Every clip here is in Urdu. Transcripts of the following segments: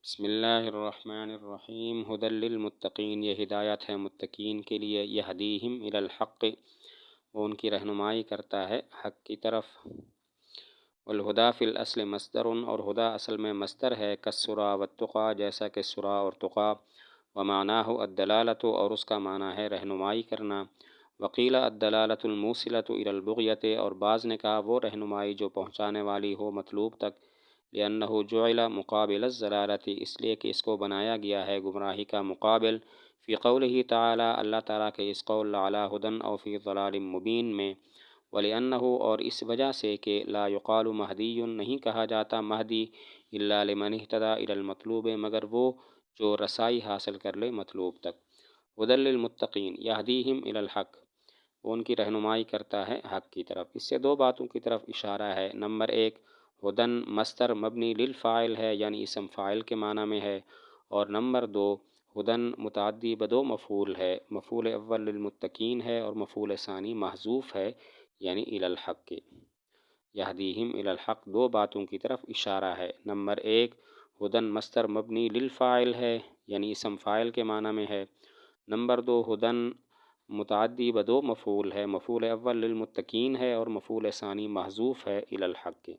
بسم اللہ الرحمن الرحیم ھدی للمتقین، یہ ہدایت ہے متقین کے لیے، یہدیہم الی الحق، وہ ان کی رہنمائی کرتا ہے حق کی طرف۔ والہدیٰ فی الاصل مصدر، اور ہدیٰ اصل میں مصدر ہے، کالسریٰ والتقیٰ، جیسا کہ سریٰ اور تقیٰ، ومعناہ الدلالۃ، اور اس کا معنی ہے رہنمائی کرنا۔ وقیل الدلالۃ الموصلۃ الی البغیۃ، اور بعض نے کہا وہ رہنمائی جو پہنچانے والی ہو مطلوب تک، لأنہ جعل مقابل الضلالۃ، اس لیے کہ اس کو بنایا گیا ہے گمراہی کا مقابل، فی قولہ تعالی، اللہ تعالیٰ کے اس قول لعلی ھدی او فی ضلال مبین میں، ولأنہ، اور اس وجہ سے کہ لا یقال مہدی، نہیں کہا جاتا مہدی، الا لمن اہتدی الی المطلوب، مگر وہ جو رسائی حاصل کر لے مطلوب تک۔ ھدی للمتقین یہدیہم الی الحق، وہ ان کی رہنمائی کرتا ہے حق کی طرف۔ اس سے دو باتوں کی طرف اشارہ ہے۔ نمبر ایک، ھدن مصدر مبنی للفاعل ہے، یعنی اسم فاعل کے معنی میں ہے، اور نمبر دو، ھدن متعدی بدو مفعول ہے، مفعول اول للمتقین ہے اور مفعول ثانی محذوف ہے، یعنی الی الحق کے۔ یہدیہم الی الحق دو باتوں کی طرف اشارہ ہے۔ نمبر ایک، ھدن مصدر مبنی للفاعل ہے، یعنی اسم فاعل کے معنی میں ہے۔ نمبر دو، ھدن متعدی بدو مفعول ہے، مفعول اول للمتقین ہے اور مفعول ثانی محذوف ہے الی الحق کے۔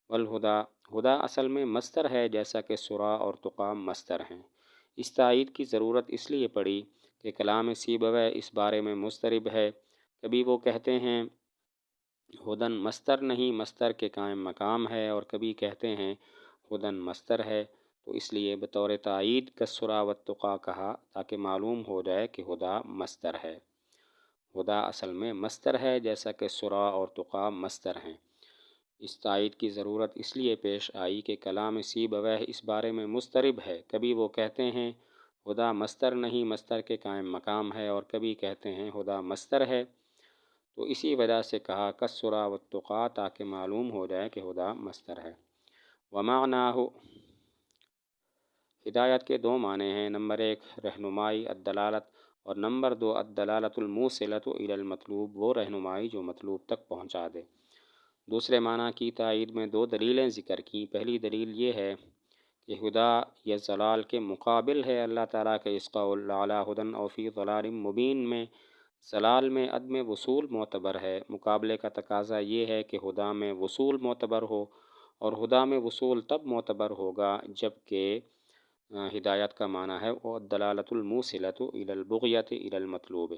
والہدیٰ، ہدیٰ اصل میں مصدر ہے، جیسا کہ سریٰ اور تقیٰ مصدر ہیں۔ اس تائید کی ضرورت اس لیے پڑی کہ کلام سیبویہ اس بارے میں مضطرب ہے۔ کبھی وہ کہتے ہیں ھدن مصدر نہیں، مصدر کے قائم مقام ہے، اور کبھی کہتے ہیں ھدن مصدر ہے، تو اس لیے بطور تائید کالسریٰ والتقیٰ کہا، تاکہ معلوم ہو جائے کہ ہدیٰ مصدر ہے۔ ہدیٰ اصل میں مصدر ہے، جیسا کہ سریٰ اور تقیٰ مصدر ہیں۔ اس تائید کی ضرورت اس لیے پیش آئی کہ کلام سیبویہ اس بارے میں مضطرب ہے۔ کبھی وہ کہتے ہیں ہدیٰ مصدر نہیں، مصدر کے قائم مقام ہے، اور کبھی کہتے ہیں ہدیٰ مصدر ہے، تو اسی وجہ سے کہا کالسریٰ والتقیٰ، تاکہ معلوم ہو جائے کہ ہدیٰ مصدر ہے۔ ومعناہ، ہدایت کے دو معنی ہیں۔ نمبر ایک، رہنمائی الدلالت، اور نمبر دو، الدلالۃ الموصلۃ الی المطلوب، وہ رہنمائی جو مطلوب تک پہنچا دے۔ دوسرے معنی کی تائید میں دو دلیلیں ذکر کیں۔ پہلی دلیل یہ ہے کہ ہدیٰ یہ ضلال کے مقابل ہے۔ اللہ تعالیٰ کے اس قول لعلی ھدی او فی ضلال مبین میں ضلال میں عدم وصول معتبر ہے۔ مقابلے کا تقاضا یہ ہے کہ ہدیٰ میں وصول معتبر ہو، اور ہدیٰ میں وصول تب معتبر ہوگا جب کہ ہدایت کا معنی ہے وہ الدلالۃ الموصلۃ الی البغیۃ الی المطلوب۔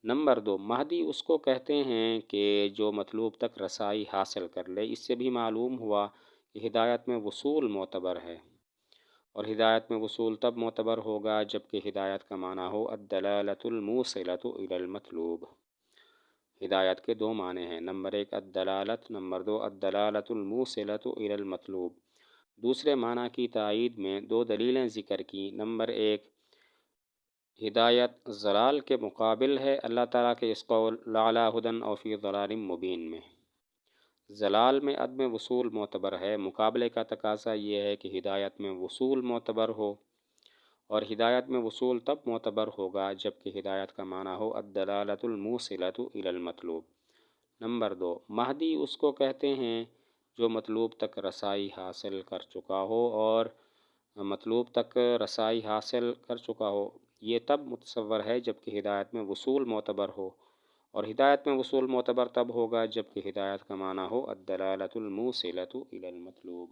نمبر دو، مہدی اس کو کہتے ہیں کہ جو مطلوب تک رسائی حاصل کر لے۔ اس سے بھی معلوم ہوا کہ ہدایت میں وصول معتبر ہے، اور ہدایت میں وصول تب معتبر ہوگا جب کہ ہدایت کا معنی ہو الدلالۃ الموصلۃ الی المطلوب۔ ہدایت کے دو معنی ہیں، نمبر ایک الدلالت، نمبر دو الدلالۃ الموصلۃ الی المطلوب۔ دوسرے معنی کی تائید میں دو دلیلیں ذکر کی۔ نمبر ایک، ہدایت ضلال کے مقابل ہے۔ اللہ تعالیٰ کے اس قول لعلی ھدی او فی ضلال مبین میں ضلال میں عدم وصول معتبر ہے۔ مقابلے کا تقاضا یہ ہے کہ ہدایت میں وصول معتبر ہو، اور ہدایت میں وصول تب معتبر ہوگا جب کہ ہدایت کا معنی ہو الدلالۃ الموصلۃ الی المطلوب۔ نمبر دو، مہدی اس کو کہتے ہیں جو مطلوب تک رسائی حاصل کر چکا ہو، اور مطلوب تک رسائی حاصل کر چکا ہو یہ تب متصور ہے جب کہ ہدایت میں وصول معتبر ہو، اور ہدایت میں وصول معتبر تب ہوگا جب کہ ہدایت کا معنی ہو الدلالۃ الموصلۃ الی المطلوب۔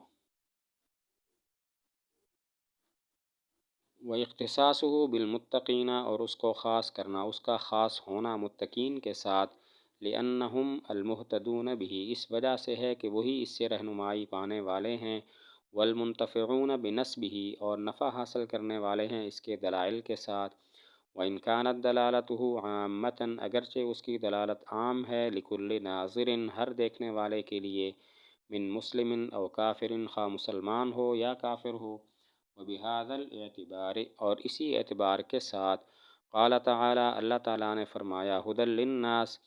واختصاصہ بالمتقین، اور اس کو خاص کرنا، اس کا خاص ہونا متقین کے ساتھ، لأنہم المہتدون بہ، اس وجہ سے ہے کہ وہی اس سے رہنمائی پانے والے ہیں، والمنتفعون بنصبہ، اور نفع حاصل کرنے والے ہیں اس کے دلائل کے ساتھ۔ وإن كانت دلالته عامة، اگرچہ اس کی دلالت عام ہے، لكل ناظر، ہر دیکھنے والے کے لیے، من مسلم او کافر، خواہ مسلمان ہو یا کافر ہو۔ وبهذا الاعتبار، اور اسی اعتبار کے ساتھ، قال تعالی، اللہ تعالیٰ نے فرمایا ھدی للناس،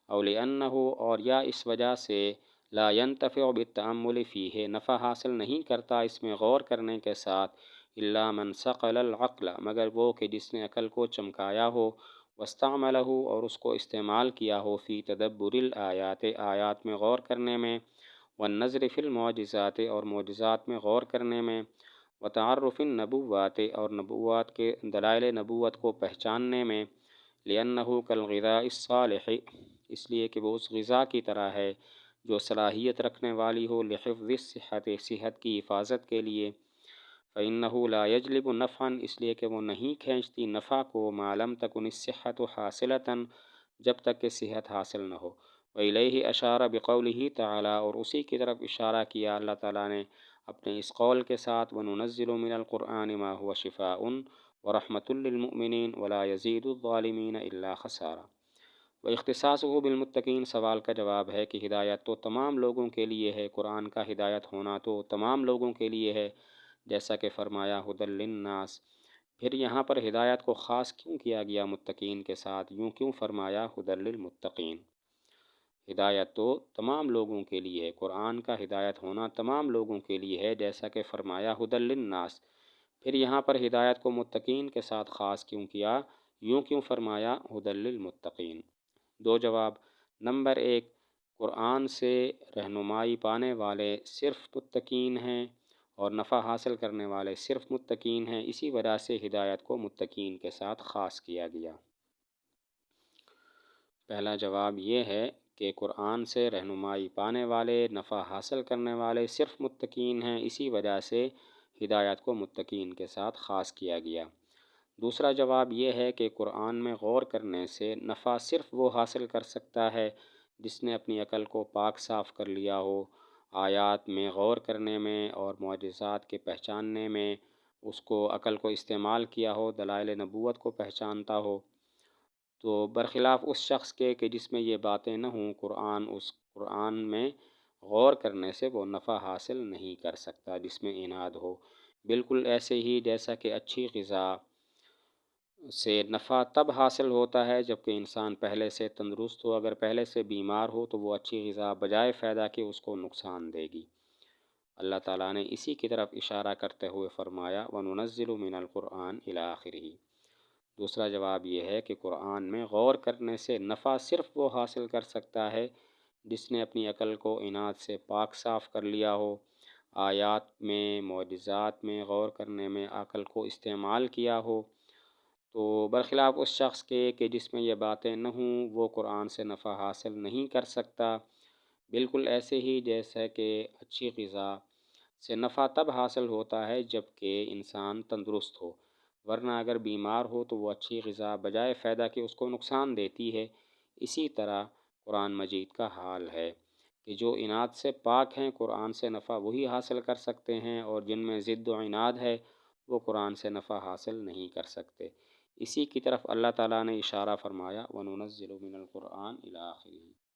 او لأنہ، اور یا اس وجہ سے، لا ينتفع بالتأمل فیہ، نفع حاصل نہیں کرتا اس میں غور کرنے کے ساتھ، الا من ثقل العقل، مگر وہ کہ جس نے عقل کو چمکایا ہو، واستعملہ، اور اس کو استعمال کیا ہو، فی تدبر الآیات، آیات میں غور کرنے میں، والنظر فی المعجزات، اور معجزات میں غور کرنے میں، وتعرف النبوات اور نبوات کے دلائل نبوت کو پہچاننے میں، لأنہ کالغذاء الصالح اس لیے کہ وہ اس غذا کی طرح ہے جو صلاحیت رکھنے والی ہو، لحفظ الصحت صحت کی حفاظت کے لیے، فإنہ لا یجلب نفعا اس لیے کہ وہ نہیں کھینچتی نفع کو، ما لم تکن الصحت حاصلتا جب تک کہ صحت حاصل نہ ہو۔ وإلیہ اشار بقولہ تعالی اور اسی کی طرف اشارہ کیا اللہ تعالیٰ نے اپنے اس قول کے ساتھ، وَنُنَزِّلُ مِنَ الْقُرْآنِ مَا هُوَ شِفَاءٌ وَرَحْمَةٌ لِّلْمُؤْمِنِينَ وَلَا يَزِيدُ الظَّالِمِينَ إِلَّا خَسَارًا۔ واختصاصہ بالمتقین سوال کا جواب ہے کہ ہدایت تو تمام لوگوں کے لیے ہے، قرآن کا ہدایت ہونا تو تمام لوگوں کے لیے ہے، جیسا کہ فرمایا ھدی للناس۔ پھر یہاں پر ہدایت کو خاص کیوں کیا گیا متقین کے ساتھ، یوں کیوں فرمایا ھدی للمتقین؟ ہدایت تو تمام لوگوں کے لیے ہے، قرآن کا ہدایت ہونا تمام لوگوں کے لیے ہے، جیسا کہ فرمایا ھدی للناس۔ پھر یہاں پر ہدایت کو متقین کے ساتھ خاص کیوں کیا، یوں کیوں فرمایا ھدی للمتقین؟ دو جواب۔ نمبر ایک، قرآن سے رہنمائی پانے والے صرف متقین ہیں اور نفع حاصل کرنے والے صرف متقین ہیں، اسی وجہ سے ہدایت کو متقین کے ساتھ خاص کیا گیا۔ پہلا جواب یہ ہے کہ قرآن سے رہنمائی پانے والے نفع حاصل کرنے والے صرف متقین ہیں، اسی وجہ سے ہدایت کو متقین کے ساتھ خاص کیا گیا۔ دوسرا جواب یہ ہے کہ قرآن میں غور کرنے سے نفع صرف وہ حاصل کر سکتا ہے جس نے اپنی عقل کو پاک صاف کر لیا ہو، آیات میں غور کرنے میں اور معجزات کے پہچاننے میں اس کو عقل کو استعمال کیا ہو، دلائل نبوت کو پہچانتا ہو۔ تو برخلاف اس شخص کے کہ جس میں یہ باتیں نہ ہوں، قرآن میں غور کرنے سے وہ نفع حاصل نہیں کر سکتا جس میں عناد ہو۔ بالکل ایسے ہی جیسا کہ اچھی غذا سے نفع تب حاصل ہوتا ہے جب کہ انسان پہلے سے تندرست ہو، اگر پہلے سے بیمار ہو تو وہ اچھی غذا بجائے فائدہ کہ اس کو نقصان دے گی۔ اللہ تعالیٰ نے اسی کی طرف اشارہ کرتے ہوئے فرمایا، وَنُنَزِّلُ مِنَ الْقُرْآنِ إِلَىٰ آخِرِهِ۔ دوسرا جواب یہ ہے کہ قرآن میں غور کرنے سے نفع صرف وہ حاصل کر سکتا ہے جس نے اپنی عقل کو عناد سے پاک صاف کر لیا ہو، آیات میں معجزات میں غور کرنے میں عقل کو استعمال کیا ہو۔ تو برخلاف اس شخص کے کہ جس میں یہ باتیں نہ ہوں، وہ قرآن سے نفع حاصل نہیں کر سکتا۔ بالکل ایسے ہی جیسا کہ اچھی غذا سے نفع تب حاصل ہوتا ہے جب کہ انسان تندرست ہو، ورنہ اگر بیمار ہو تو وہ اچھی غذا بجائے فائدہ کہ اس کو نقصان دیتی ہے۔ اسی طرح قرآن مجید کا حال ہے کہ جو عناد سے پاک ہیں قرآن سے نفع وہی حاصل کر سکتے ہیں، اور جن میں ضد و عناد ہے وہ قرآن سے نفع حاصل نہیں کر سکتے۔ اسی کی طرف اللہ تعالیٰ نے اشارہ فرمایا، وَنُنَزِّلُ مِنَ الْقُرْآنِ إِلَىٰ آخِرِهِ۔